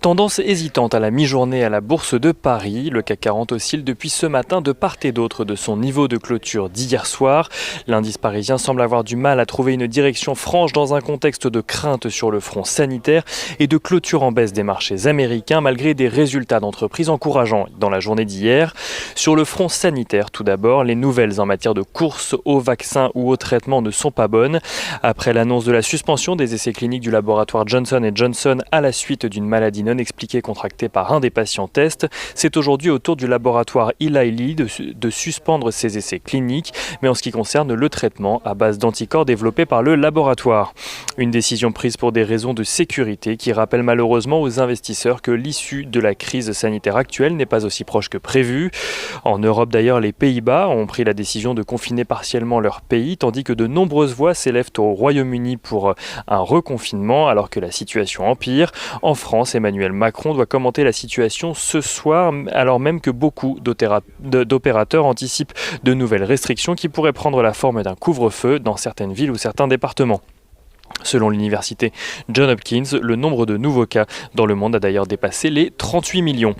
Tendance hésitante à la mi-journée à la Bourse de Paris. Le CAC 40 oscille depuis ce matin de part et d'autre de son niveau de clôture d'hier soir. L'indice parisien semble avoir du mal à trouver une direction franche dans un contexte de crainte sur le front sanitaire et de clôture en baisse des marchés américains malgré des résultats d'entreprises encourageants dans la journée d'hier. Sur le front sanitaire, tout d'abord, les nouvelles en matière de course aux vaccins ou aux traitements ne sont pas bonnes. Après l'annonce de la suspension des essais cliniques du laboratoire Johnson & Johnson à la suite d'une maladie non expliquée contractée par un des patients tests, c'est aujourd'hui au tour du laboratoire Eli Lilly de suspendre ses essais cliniques, mais en ce qui concerne le traitement à base d'anticorps développé par le laboratoire. Une décision prise pour des raisons de sécurité qui rappelle malheureusement aux investisseurs que l'issue de la crise sanitaire actuelle n'est pas aussi proche que prévu. En Europe d'ailleurs, les Pays-Bas ont pris la décision de confiner partiellement leur pays, tandis que de nombreuses voix s'élèvent au Royaume-Uni pour un reconfinement alors que la situation empire. En France, Emmanuel Macron doit commenter la situation ce soir, alors même que beaucoup d'opérateurs anticipent de nouvelles restrictions qui pourraient prendre la forme d'un couvre-feu dans certaines villes ou certains départements. Selon l'université Johns Hopkins, le nombre de nouveaux cas dans le monde a d'ailleurs dépassé les 38 millions.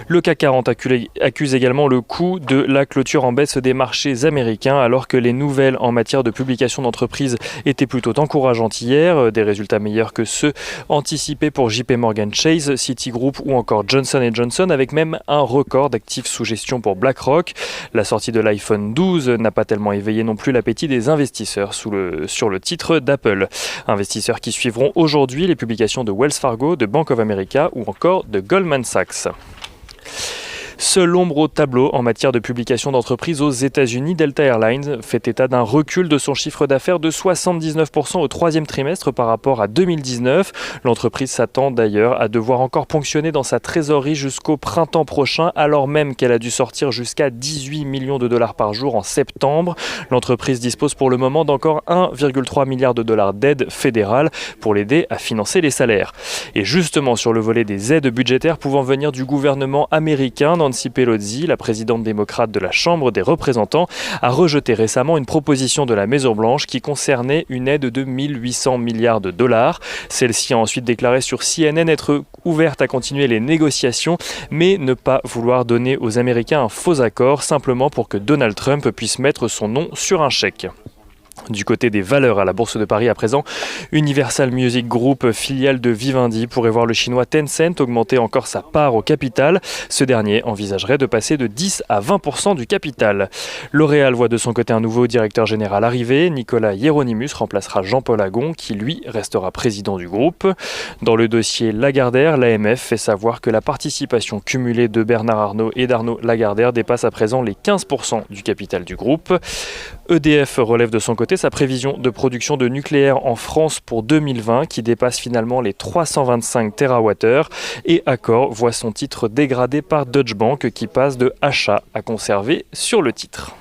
Le CAC 40 accuse également le coût de la clôture en baisse des marchés américains alors que les nouvelles en matière de publication d'entreprises étaient plutôt encourageantes hier, des résultats meilleurs que ceux anticipés pour JP Morgan Chase, Citigroup ou encore Johnson & Johnson avec même un record d'actifs sous gestion pour BlackRock. La sortie de l'iPhone 12 n'a pas tellement éveillé non plus l'appétit des investisseurs sur le titre d'Apple. Investisseurs qui suivront aujourd'hui les publications de Wells Fargo, de Bank of America ou encore de Goldman Sachs. Seule ombre au tableau en matière de publication d'entreprises aux États-Unis, Delta Airlines fait état d'un recul de son chiffre d'affaires de 79% au troisième trimestre par rapport à 2019. L'entreprise s'attend d'ailleurs à devoir encore ponctionner dans sa trésorerie jusqu'au printemps prochain, alors même qu'elle a dû sortir jusqu'à 18 millions de dollars par jour en septembre. L'entreprise dispose pour le moment d'encore 1,3 milliard de dollars d'aides fédérales pour l'aider à financer les salaires. Et justement sur le volet des aides budgétaires pouvant venir du gouvernement américain, Nancy Pelosi, la présidente démocrate de la Chambre des représentants, a rejeté récemment une proposition de la Maison-Blanche qui concernait une aide de 1800 milliards de dollars. Celle-ci a ensuite déclaré sur CNN être ouverte à continuer les négociations, mais ne pas vouloir donner aux Américains un faux accord, simplement pour que Donald Trump puisse mettre son nom sur un chèque. Du côté des valeurs à la Bourse de Paris à présent, Universal Music Group, filiale de Vivendi, pourrait voir le chinois Tencent augmenter encore sa part au capital. Ce dernier envisagerait de passer de 10 à 20% du capital. L'Oréal voit de son côté un nouveau directeur général arriver. Nicolas Hieronymus remplacera Jean-Paul Agon, qui lui restera président du groupe. Dans le dossier Lagardère, l'AMF fait savoir que la participation cumulée de Bernard Arnault et d'Arnaud Lagardère dépasse à présent les 15% du capital du groupe. EDF relève de son côté sa prévision de production de nucléaire en France pour 2020 qui dépasse finalement les 325 TWh et Accor voit son titre dégradé par Deutsche Bank qui passe de achat à conserver sur le titre.